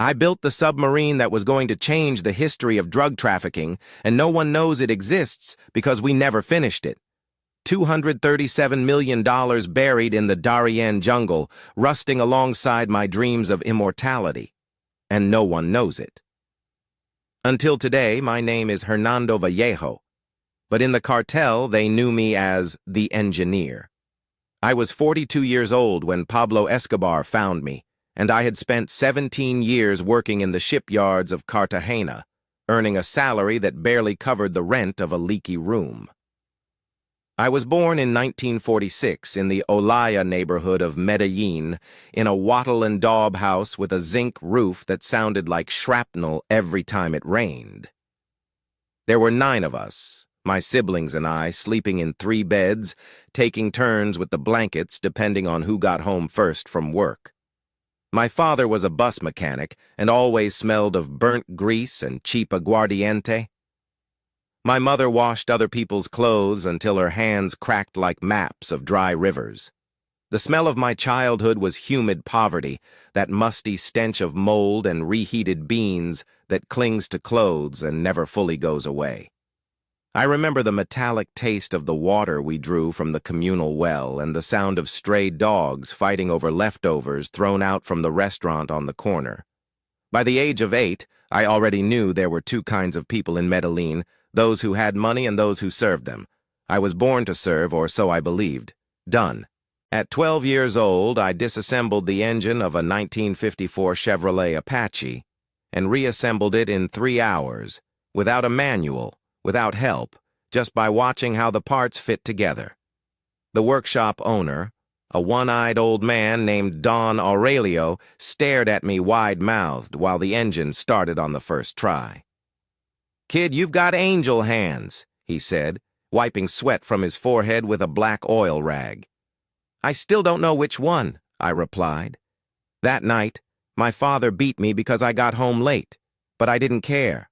I built the submarine that was going to change the history of drug trafficking, and no one knows it exists because we never finished it. $237 million buried in the Darien jungle, rusting alongside my dreams of immortality. And no one knows it. Until today, my name is Hernando Vallejo, but in the cartel, they knew me as the engineer. I was 42 years old when Pablo Escobar found me, and I had spent 17 years working in the shipyards of Cartagena, earning a salary that barely covered the rent of a leaky room. I was born in 1946 in the Olaya neighborhood of Medellin, in a wattle and daub house with a zinc roof that sounded like shrapnel every time it rained. There were 9 of us, my siblings and I, sleeping in 3 beds, taking turns with the blankets depending on who got home first from work. My father was a bus mechanic and always smelled of burnt grease and cheap aguardiente. My mother washed other people's clothes until her hands cracked like maps of dry rivers. The smell of my childhood was humid poverty, that musty stench of mold and reheated beans that clings to clothes and never fully goes away. I remember the metallic taste of the water we drew from the communal well and the sound of stray dogs fighting over leftovers thrown out from the restaurant on the corner. By the age of 8, I already knew there were 2 kinds of people in Medellin, those who had money and those who served them. I was born to serve, or so I believed. Done. At 12 years old, I disassembled the engine of a 1954 Chevrolet Apache and reassembled it in 3 hours, without a manual, without help, just by watching how the parts fit together. The workshop owner, a one-eyed old man named Don Aurelio, stared at me wide-mouthed while the engine started on the first try. "Kid, you've got angel hands," he said, wiping sweat from his forehead with a black oil rag. "I still don't know which one," I replied. That night, my father beat me because I got home late, but I didn't care.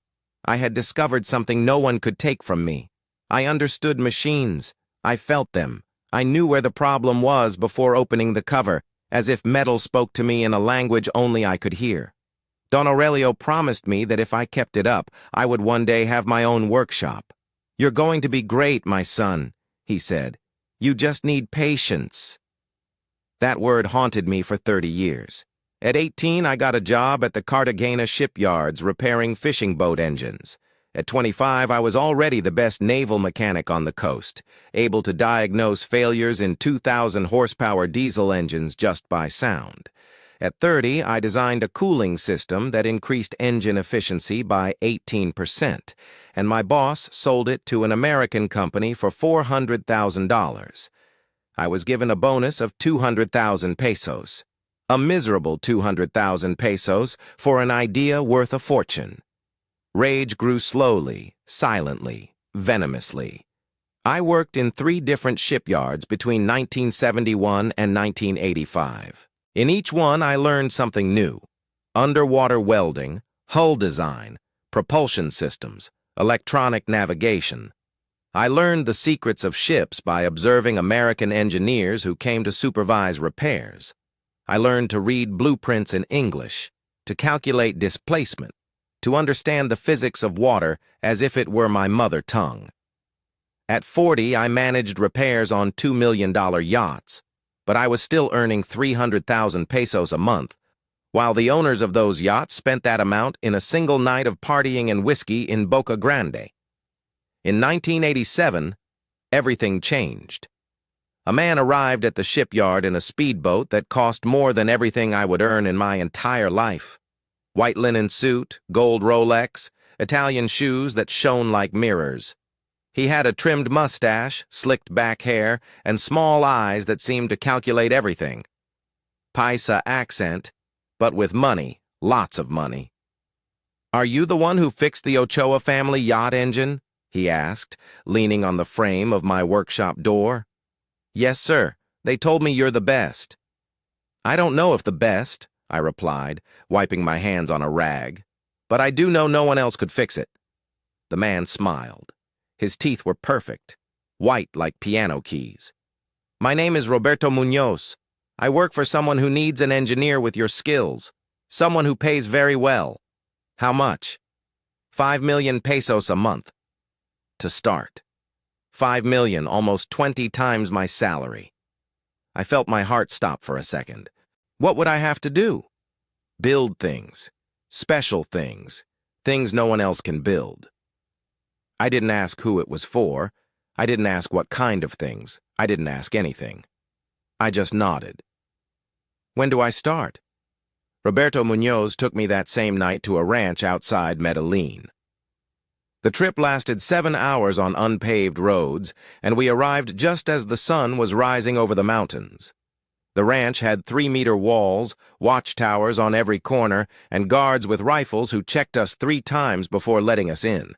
I had discovered something no one could take from me. I understood machines. I felt them. I knew where the problem was before opening the cover, as if metal spoke to me in a language only I could hear. Don Aurelio promised me that if I kept it up, I would one day have my own workshop. "You're going to be great, my son," he said. "You just need patience." That word haunted me for 30 years. At 18, I got a job at the Cartagena shipyards repairing fishing boat engines. At 25, I was already the best naval mechanic on the coast, able to diagnose failures in 2,000 horsepower diesel engines just by sound. At 30, I designed a cooling system that increased engine efficiency by 18%, and my boss sold it to an American company for $400,000. I was given a bonus of 200,000 pesos. A miserable 200,000 pesos for an idea worth a fortune. Rage grew slowly, silently, venomously. I worked in 3 different shipyards between 1971 and 1985. In each one, I learned something new: underwater welding, hull design, propulsion systems, electronic navigation. I learned the secrets of ships by observing American engineers who came to supervise repairs. I learned to read blueprints in English, to calculate displacement, to understand the physics of water as if it were my mother tongue. At 40, I managed repairs on $2 million yachts, but I was still earning 300,000 pesos a month, while the owners of those yachts spent that amount in a single night of partying and whiskey in Boca Grande. In 1987, everything changed. A man arrived at the shipyard in a speedboat that cost more than everything I would earn in my entire life. White linen suit, gold Rolex, Italian shoes that shone like mirrors. He had a trimmed mustache, slicked back hair, and small eyes that seemed to calculate everything. Paisa accent, but with money, lots of money. "Are you the one who fixed the Ochoa family yacht engine?" he asked, leaning on the frame of my workshop door. "Yes, sir. They told me you're the best." "I don't know if the best," I replied, wiping my hands on a rag, "but I do know no one else could fix it." The man smiled. His teeth were perfect, white like piano keys. "My name is Roberto Munoz. I work for someone who needs an engineer with your skills. Someone who pays very well. How much? 5 million pesos a month. To start. 5 million, almost 20 times my salary. I felt my heart stop for a second. What would I have to do? Build things. Special things. Things no one else can build. I didn't ask who it was for. I didn't ask what kind of things. I didn't ask anything. I just nodded. When do I start? Roberto Munoz took me that same night to a ranch outside Medellin. The trip lasted 7 hours on unpaved roads, and we arrived just as the sun was rising over the mountains. The ranch had 3-meter walls, watchtowers on every corner, and guards with rifles who checked us 3 times before letting us in.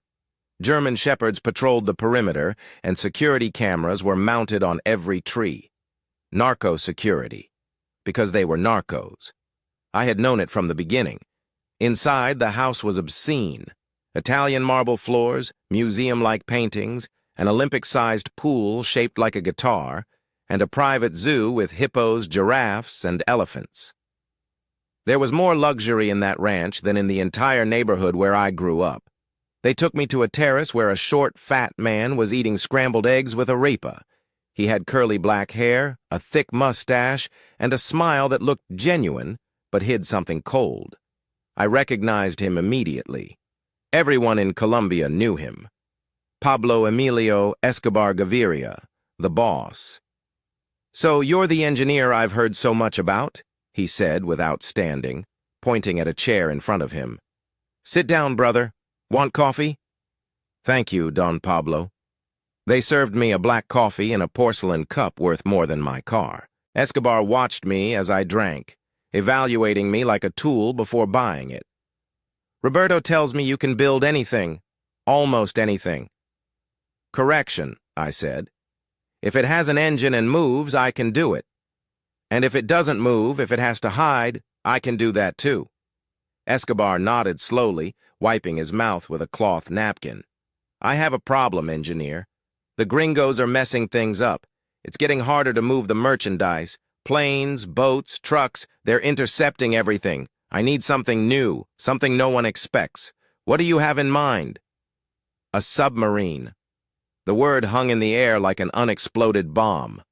German shepherds patrolled the perimeter, and security cameras were mounted on every tree. Narco security, because they were narcos. I had known it from the beginning. Inside, the house was obscene. Italian marble floors, museum-like paintings, an Olympic-sized pool shaped like a guitar, and a private zoo with hippos, giraffes, and elephants. There was more luxury in that ranch than in the entire neighborhood where I grew up. They took me to a terrace where a short, fat man was eating scrambled eggs with arepa. He had curly black hair, a thick mustache, and a smile that looked genuine, but hid something cold. I recognized him immediately. Everyone in Colombia knew him. Pablo Emilio Escobar Gaviria, the boss. "So you're the engineer I've heard so much about?" he said without standing, pointing at a chair in front of him. "Sit down, brother. Want coffee?" "Thank you, Don Pablo." They served me a black coffee in a porcelain cup worth more than my car. Escobar watched me as I drank, evaluating me like a tool before buying it. "Roberto tells me you can build anything, almost anything." "Correction," I said. "If it has an engine and moves, I can do it. And if it doesn't move, if it has to hide, I can do that too." Escobar nodded slowly, wiping his mouth with a cloth napkin. "I have a problem, engineer. The gringos are messing things up. It's getting harder to move the merchandise. Planes, boats, trucks, they're intercepting everything. I need something new, something no one expects. What do you have in mind?" "A submarine." The word hung in the air like an unexploded bomb.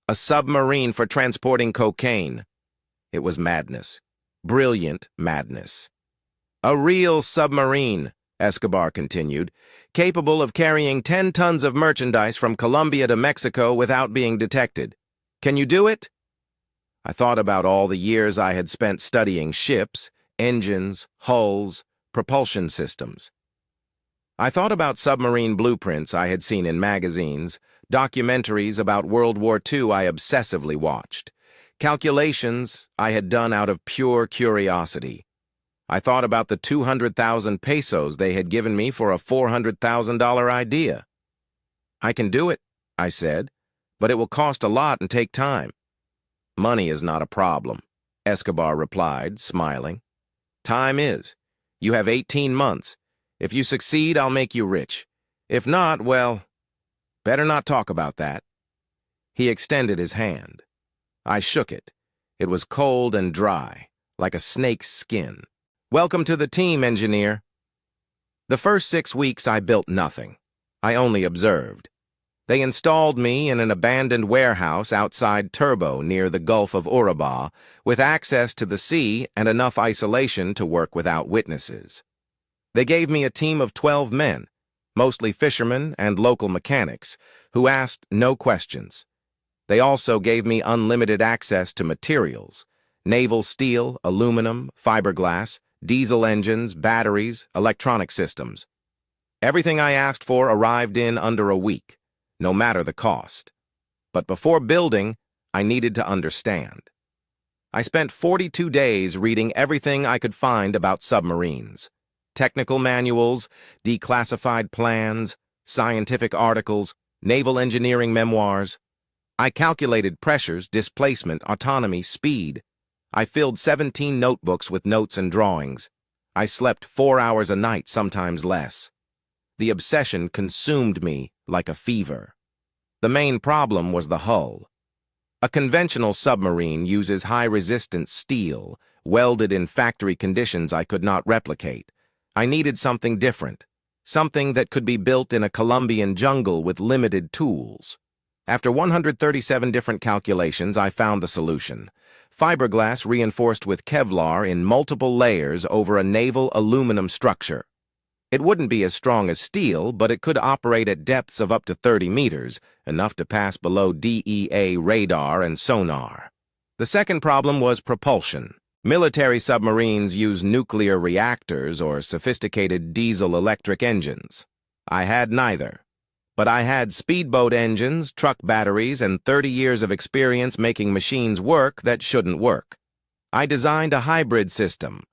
"A submarine for transporting cocaine." It was madness. Brilliant madness. "A real submarine," Escobar continued, "capable of carrying 10 tons of merchandise from Colombia to Mexico without being detected. Can you do it?" I thought about all the years I had spent studying ships, engines, hulls, propulsion systems. I thought about submarine blueprints I had seen in magazines, documentaries about World War II I obsessively watched, calculations I had done out of pure curiosity. I thought about the 200,000 pesos they had given me for a $400,000 idea. "I can do it," I said, "but it will cost a lot and take time." "Money is not a problem," Escobar replied, smiling. "Time is. You have 18 months. If you succeed, I'll make you rich. If not, well, better not talk about that." He extended his hand. I shook it. It was cold and dry, like a snake's skin. "Welcome to the team, engineer." The first 6 weeks I built nothing. I only observed. They installed me in an abandoned warehouse outside Turbo near the Gulf of Urabá, with access to the sea and enough isolation to work without witnesses. They gave me a team of 12 men, mostly fishermen and local mechanics, who asked no questions. They also gave me unlimited access to materials: naval steel, aluminum, fiberglass, diesel engines, batteries, electronic systems. Everything I asked for arrived in under a week, no matter the cost. But before building, I needed to understand. I spent 42 days reading everything I could find about submarines: technical manuals, declassified plans, scientific articles, naval engineering memoirs. I calculated pressures, displacement, autonomy, speed. I filled 17 notebooks with notes and drawings. I slept 4 hours a night, sometimes less. The obsession consumed me like a fever. The main problem was the hull. A conventional submarine uses high-resistance steel, welded in factory conditions I could not replicate. I needed something different, something that could be built in a Colombian jungle with limited tools. After 137 different calculations, I found the solution. Fiberglass reinforced with Kevlar in multiple layers over a naval aluminum structure. It wouldn't be as strong as steel, but it could operate at depths of up to 30 meters, enough to pass below DEA radar and sonar. The second problem was propulsion. Military submarines use nuclear reactors or sophisticated diesel-electric engines. I had neither. But I had speedboat engines, truck batteries, and 30 years of experience making machines work that shouldn't work. I designed a hybrid system.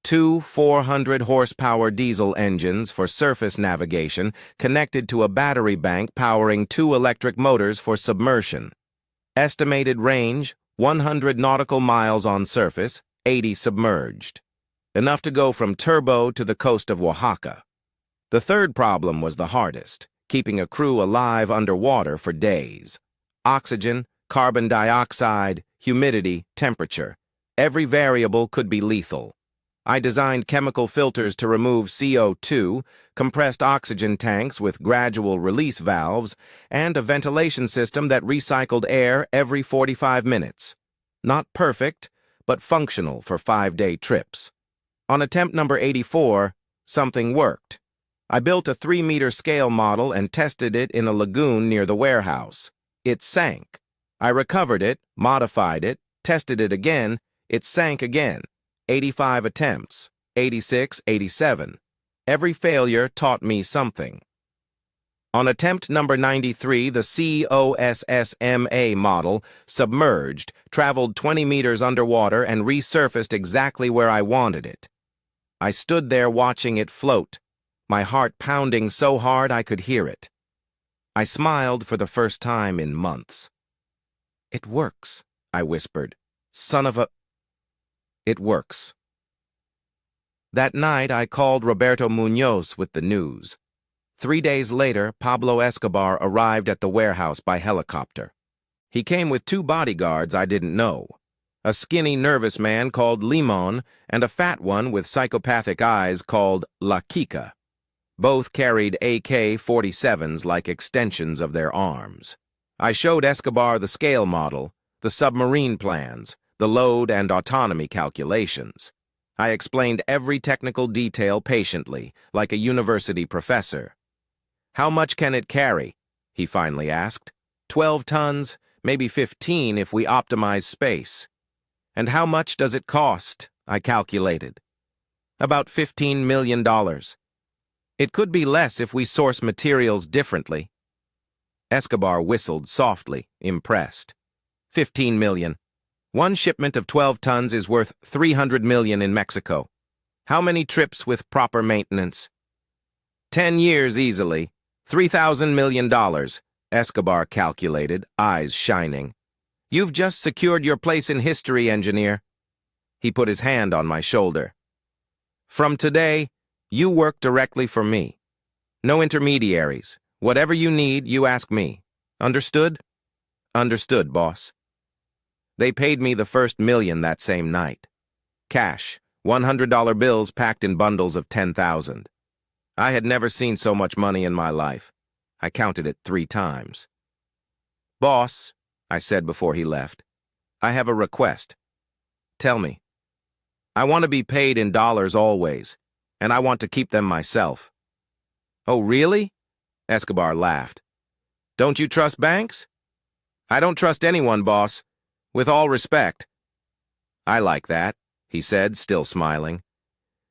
Two 400-horsepower diesel engines for surface navigation connected to a battery bank powering two electric motors for submersion. Estimated range, 100 nautical miles on surface, 80 submerged. Enough to go from Turbo to the coast of Oaxaca. The third problem was the hardest, keeping a crew alive underwater for days. Oxygen, carbon dioxide, humidity, temperature. Every variable could be lethal. I designed chemical filters to remove CO2, compressed oxygen tanks with gradual release valves, and a ventilation system that recycled air every 45 minutes. Not perfect, but functional for 5-day trips. On attempt number 84, something worked. I built a 3-meter scale model and tested it in a lagoon near the warehouse. It sank. I recovered it, modified it, tested it again. It sank again. 85 attempts, 86, 87. Every failure taught me something. On attempt number 93, the COSSMA model, submerged, traveled 20 meters underwater and resurfaced exactly where I wanted it. I stood there watching it float, my heart pounding so hard I could hear it. I smiled for the first time in months. "It works," I whispered. "Son of a..." It works. That night, I called Roberto Munoz with the news. 3 days later, Pablo Escobar arrived at the warehouse by helicopter. He came with 2 bodyguards I didn't know, a skinny, nervous man called Limon and a fat one with psychopathic eyes called La Kika. Both carried AK-47s like extensions of their arms. I showed Escobar the scale model, the submarine plans, the load and autonomy calculations. I explained every technical detail patiently, like a university professor. "How much can it carry?" he finally asked. 12 tons, maybe 15 if we optimize space. "And how much does it cost?" I calculated. "About $15 million. It could be less if we source materials differently." Escobar whistled softly, impressed. $15 million. One shipment of 12 tons is worth $300 million in Mexico. How many trips with proper maintenance? 10 years easily. $3,000 million, Escobar calculated, eyes shining. "You've just secured your place in history, engineer." He put his hand on my shoulder. "From today, you work directly for me. No intermediaries. Whatever you need, you ask me. Understood?" "Understood, boss." They paid me the first million that same night. Cash, $100 bills packed in bundles of 10,000. I had never seen so much money in my life. I counted it 3 times. "Boss," I said before he left, "I have a request." "Tell me." "I want to be paid in dollars always, and I want to keep them myself." "Oh, really?" Escobar laughed. "Don't you trust banks?" "I don't trust anyone, boss. With all respect." "I like that," he said, still smiling.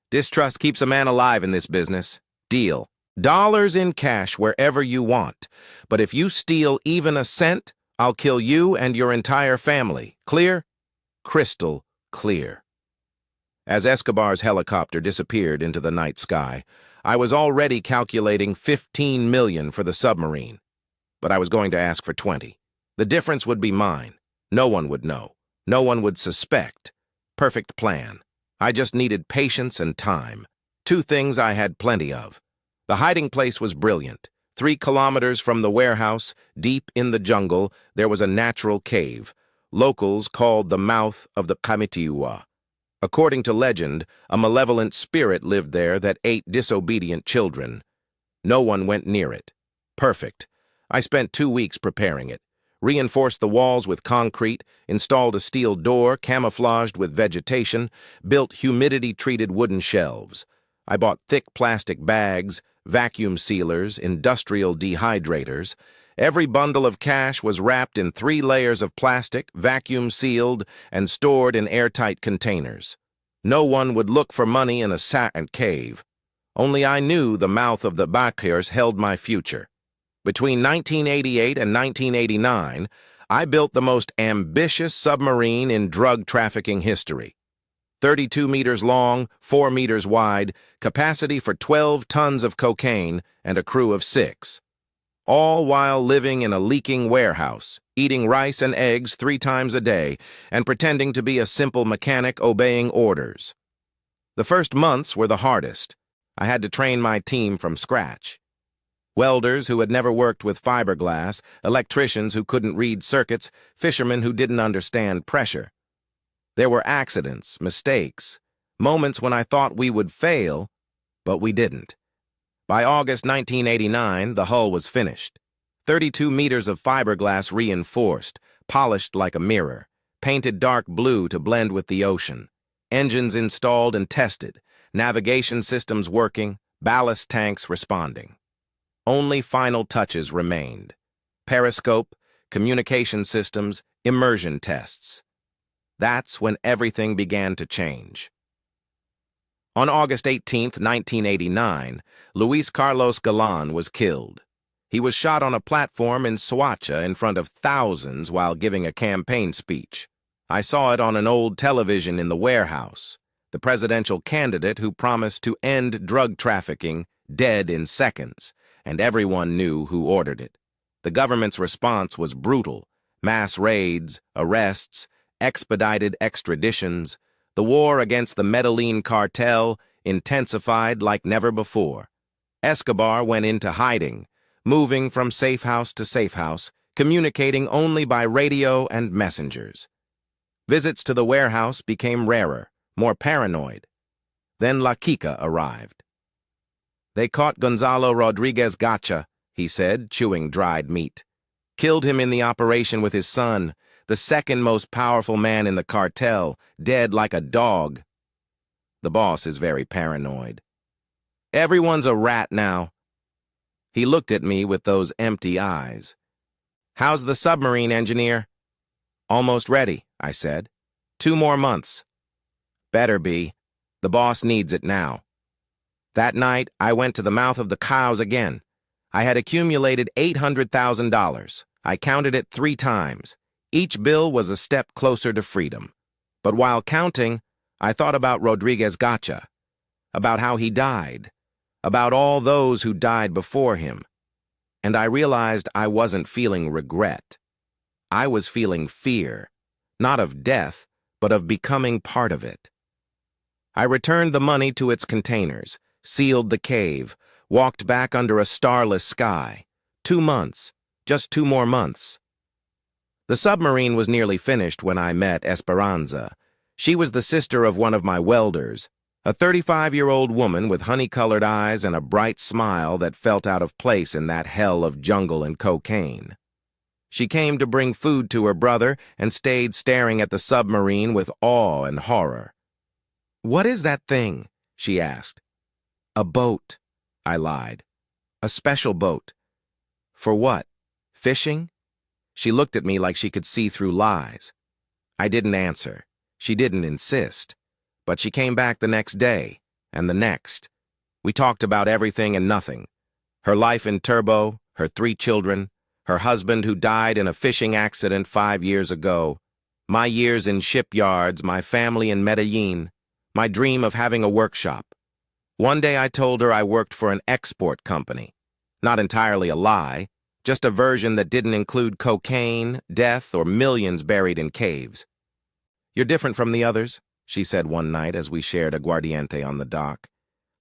"Distrust keeps a man alive in this business. Deal. Dollars in cash wherever you want. But if you steal even a cent, I'll kill you and your entire family. Clear?" Crystal clear. As Escobar's helicopter disappeared into the night sky, I was already calculating $15 million for the submarine. But I was going to ask for 20. The difference would be mine. No one would know. No one would suspect. Perfect plan. I just needed patience and time. 2 things I had plenty of. The hiding place was brilliant. 3 kilometers from the warehouse, deep in the jungle, there was a natural cave. Locals called the mouth of the Kamitiwa. According to legend, a malevolent spirit lived there that ate disobedient children. No one went near it. Perfect. I spent 2 weeks preparing it. Reinforced the walls with concrete, installed a steel door camouflaged with vegetation, built humidity-treated wooden shelves. I bought thick plastic bags, vacuum sealers, industrial dehydrators. Every bundle of cash was wrapped in 3 layers of plastic, vacuum-sealed, and stored in airtight containers. No one would look for money in a sack cave. Only I knew the mouth of the Bakirs held my future. Between 1988 and 1989, I built the most ambitious submarine in drug trafficking history. 32 meters long, 4 meters wide, capacity for 12 tons of cocaine, and a crew of 6. All while living in a leaking warehouse, eating rice and eggs 3 times a day, and pretending to be a simple mechanic obeying orders. The first months were the hardest. I had to train my team from scratch. Welders who had never worked with fiberglass, electricians who couldn't read circuits, fishermen who didn't understand pressure. There were accidents, mistakes, moments when I thought we would fail, but we didn't. By August 1989, the hull was finished. 32 meters of fiberglass reinforced, polished like a mirror, painted dark blue to blend with the ocean. Engines installed and tested, navigation systems working, ballast tanks responding. Only final touches remained. Periscope, communication systems, immersion tests. That's when everything began to change. On August 18, 1989, Luis Carlos Galan was killed. He was shot on a platform in Soacha in front of thousands while giving a campaign speech. I saw it on an old television in the warehouse. The presidential candidate who promised to end drug trafficking, dead in seconds, and everyone knew who ordered it. The government's response was brutal. Mass raids, arrests, expedited extraditions. The war against the Medellin cartel intensified like never before. Escobar went into hiding, moving from safe house to safe house, communicating only by radio and messengers. Visits to the warehouse became rarer, more paranoid. Then La Kika arrived. "They caught Gonzalo Rodriguez Gacha," he said, chewing dried meat. "Killed him in the operation with his son, the second most powerful man in the cartel, dead like a dog." The boss is very paranoid. "Everyone's a rat now." He looked at me with those empty eyes. "How's the submarine, engineer?" "Almost ready," I said. 2 more months." "Better be. The boss needs it now." That night, I went to the mouth of the cows again. I had accumulated $800,000. I counted it 3 times. Each bill was a step closer to freedom. But while counting, I thought about Rodriguez Gacha, about how he died, about all those who died before him. And I realized I wasn't feeling regret. I was feeling fear, not of death, but of becoming part of it. I returned the money to its containers, sealed the cave, walked back under a starless sky. 2 months, just 2 more months. The submarine was nearly finished when I met Esperanza. She was the sister of one of my welders, a 35-year-old woman with honey-colored eyes and a bright smile that felt out of place in that hell of jungle and cocaine. She came to bring food to her brother and stayed staring at the submarine with awe and horror. "What is that thing?" she asked. "A boat," I lied. "A special boat." "For what? Fishing?" She looked at me like she could see through lies. I didn't answer. She didn't insist. But she came back the next day, and the next. We talked about everything and nothing. Her life in Turbo, her 3 children, her husband who died in a fishing accident 5 years ago, my years in shipyards, my family in Medellin, my dream of having a workshop. One day I told her I worked for an export company. Not entirely a lie, just a version that didn't include cocaine, death, or millions buried in caves. "You're different from the others," she said one night as we shared aguardiente on the dock.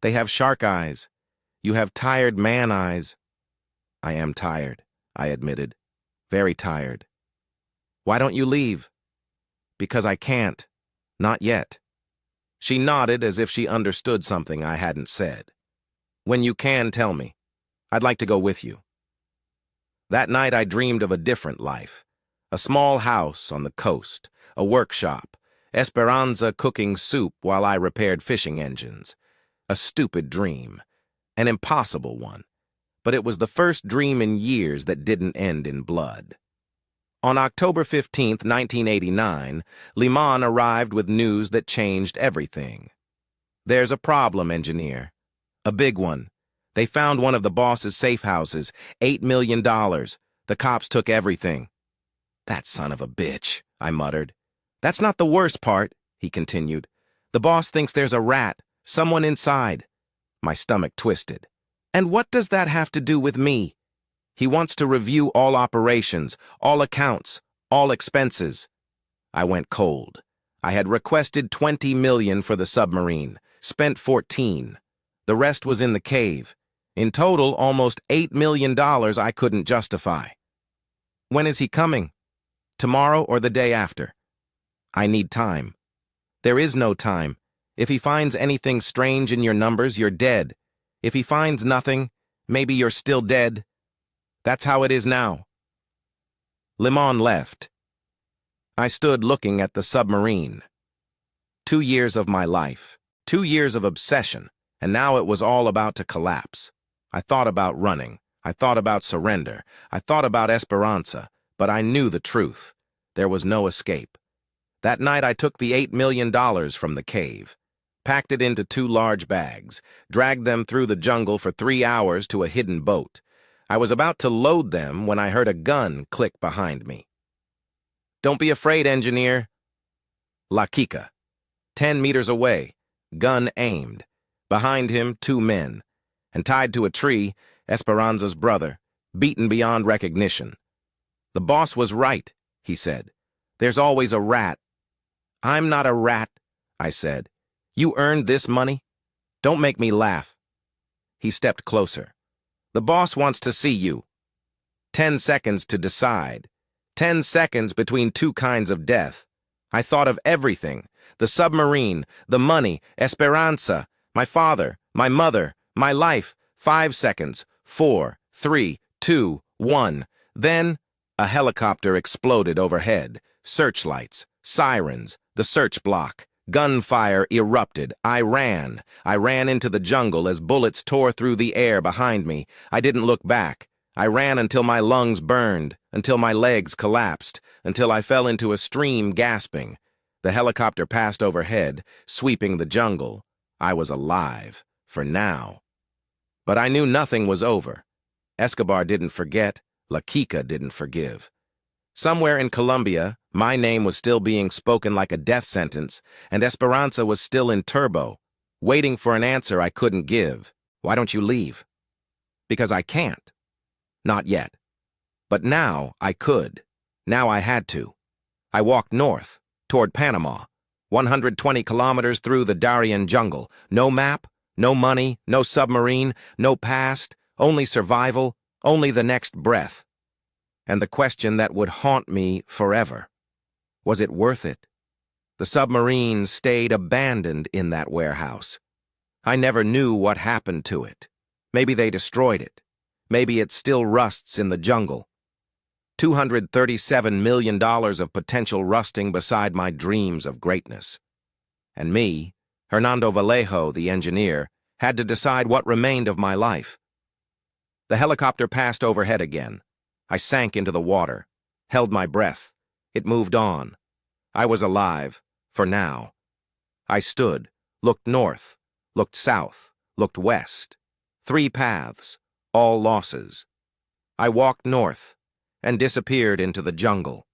"They have shark eyes. You have tired man eyes." "I am tired," I admitted. "Very tired." "Why don't you leave?" "Because I can't. Not yet." She nodded as if she understood something I hadn't said. When you can, tell me. I'd like to go with you. That night I dreamed of a different life. A small house on the coast, a workshop, Esperanza cooking soup while I repaired fishing engines. A stupid dream, an impossible one, but it was the first dream in years that didn't end in blood. On October 15th, 1989, Liman arrived with news that changed everything. There's a problem, engineer. A big one. They found one of the boss's safe houses, $8 million. The cops took everything. That son of a bitch, I muttered. That's not the worst part, he continued. The boss thinks there's a rat, someone inside. My stomach twisted. And what does that have to do with me? He wants to review all operations, all accounts, all expenses. I went cold. I had requested $20 million for the submarine, spent 14. The rest was in the cave. In total, almost $8 million I couldn't justify. When is he coming? Tomorrow or the day after? I need time. There is no time. If he finds anything strange in your numbers, you're dead. If he finds nothing, maybe you're still dead. That's how it is now. Liman left. I stood looking at the submarine. 2 years of my life, 2 years of obsession, and now it was all about to collapse. I thought about running. I thought about surrender. I thought about Esperanza, but I knew the truth. There was no escape. That night I took the $8 million from the cave, packed it into 2 large bags, dragged them through the jungle for 3 hours to a hidden boat. I was about to load them when I heard a gun click behind me. Don't be afraid, engineer. La Kika. 10 meters away, gun aimed. Behind him, 2 men. And tied to a tree, Esperanza's brother, beaten beyond recognition. The boss was right, he said. There's always a rat. I'm not a rat, I said. You earned this money? Don't make me laugh. He stepped closer. The boss wants to see you. 10 seconds to decide. 10 seconds between 2 kinds of death. I thought of everything. The submarine, the money, Esperanza, my father, my mother, my life. 5 seconds. 4, 3, 2, 1. Then, a helicopter exploded overhead. Searchlights, sirens, the search block. Gunfire erupted. I ran. I ran into the jungle as bullets tore through the air behind me. I didn't look back. I ran until my lungs burned, until my legs collapsed, until I fell into a stream gasping. The helicopter passed overhead, sweeping the jungle. I was alive, for now. But I knew nothing was over. Escobar didn't forget. La Kika didn't forgive. Somewhere in Colombia, my name was still being spoken like a death sentence, and Esperanza was still in turbo, waiting for an answer I couldn't give. Why don't you leave? Because I can't. Not yet. But now I could. Now I had to. I walked north, toward Panama, 120 kilometers through the Darien jungle. No map, no money, no submarine, no past, only survival, only the next breath. And the question that would haunt me forever. Was it worth it? The submarine stayed abandoned in that warehouse. I never knew what happened to it. Maybe they destroyed it. Maybe it still rusts in the jungle. $237 million of potential rusting beside my dreams of greatness. And me, Hernando Vallejo, the engineer, had to decide what remained of my life. The helicopter passed overhead again. I sank into the water, held my breath. It moved on. I was alive, for now. I stood, looked north, looked south, looked west. 3 paths, all losses. I walked north and disappeared into the jungle.